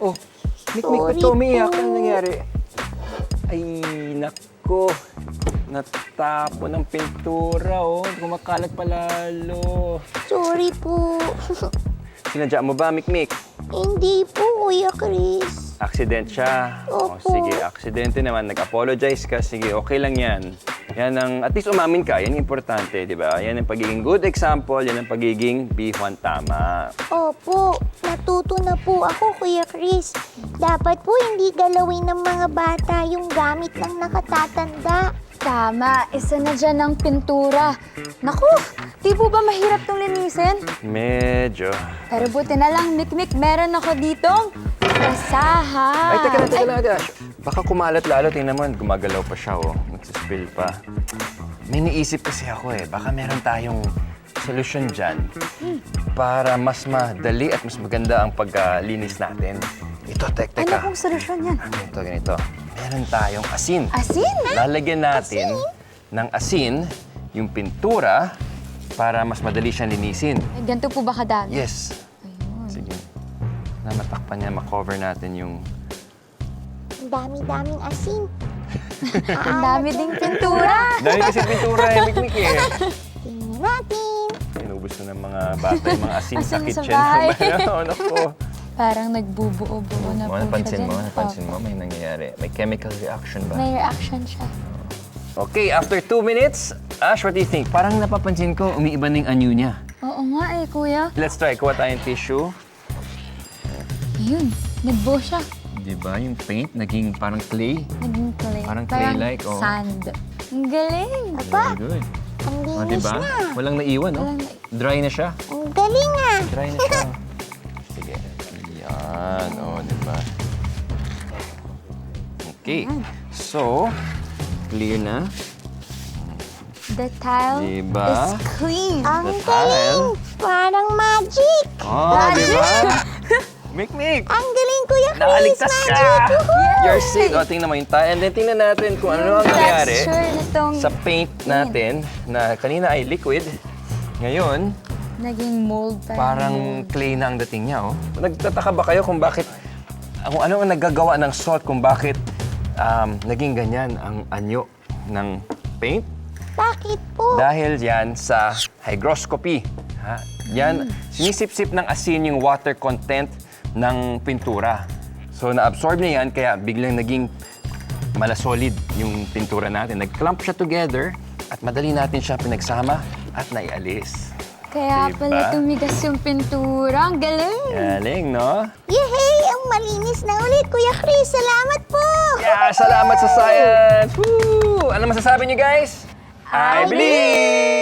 Oh, Mikmik, ba't ka umiiyak? Ano nangyari? Ay, nako. Natapo ng pintura, oh. Kumakalat pa lalo. Sorry po. Sinadya mo ba, Mikmik? Hindi po, Kuya Chris. Accident siya. O, Opo. sige, aksidente naman. Nag-apologize ka. Sige, okay lang yan. Yan ang, at least umamin ka. Yan ang importante, di ba? Yan ang pagiging good example. Yan ang pagiging bihon tama. Opo, natuto na po ako, Kuya Chris. Dapat po hindi galawin ng mga bata yung gamit ng nakatatanda. Tama, isa na dyan ang pintura. Naku, di po ba mahirap tong linisin? Medyo. Pero buti na lang, Mikmik, meron ako ditong prasahan. Ay, teka lang. Baka kumalat lalo. Tingnan mo, gumagalaw pa siya, oh. Nagsispill pa. May naisip kasi ako, eh. Baka meron tayong solusyon dyan para mas madali at mas maganda ang paglinis natin. Ito, teka. Ano pong solusyon yan? Ganito. Meron tayong asin. Asin? Lalagyan natin ng asin yung pintura para mas madali siyang linisin. Ay, ganito po ba kadami? Yes. Ayun. Sige. Na matakpan niya, makover natin yung... Ang dami-daming asin. Ang dami ding pintura. Dahil kasi pintura, Mikmik, eh. Tingnan natin. Inubos na ng mga bata yung mga asin sa Asin sa kitchen. bahay. Naku. Parang nagbubuo-buo na po Napansin mo, siya dyan. may nangyayari. May chemical reaction ba? May reaction siya. Okay, after 2 minutes, Ash, what do you think? Parang napapansin ko, umiiba na yung anyo niya. Oo nga eh, kuya. Let's try. Kuha tayong tissue. Ayun, nagbuo siya. Di ba? Yung paint naging parang clay. Naging clay. Parang clay-like, oh. Sand. Ang galing. Aba, Very good. ang O, linis diba? na. Walang naiwan, no? Walang nai- Dry na siya. Ang galing ah. Dry na siya. Sige. Yan, diba? Okay. So, clear na. The tile Diba? is clean. Ang The galing. Parang magic. Oh, diba? Mikmik! Ang galing, Kuya Chris. Nakaligtas ka! Magic. Woohoo! You're safe. O, tingnan mo yung tile. And then, tingnan natin kung ano ang nangyari Texture nitong sa paint natin na kanina ay liquid. Ngayon, naging mold pa. parang clay na ang dating niya, oh. Nagtataka ba kayo kung bakit, kung ano ang naggagawa ng salt, kung bakit naging ganyan ang anyo ng paint? Bakit po? Dahil yan sa hygroscopy. Ha? Yan, sinisip-sip ng asin yung water content ng pintura. So, na-absorb niya yan, kaya biglang naging malasolid yung pintura natin. Nag-clump siya together at madali natin siya pinagsama at naialis. Kaya Diba? pala tumigas yung pintura. Ang galing. Galing, no? Yehey! Ang malinis na ulit, Kuya Chris. Salamat po! Yeah, salamat sa science! Woo! Ano masasabi niyo, guys? I believe!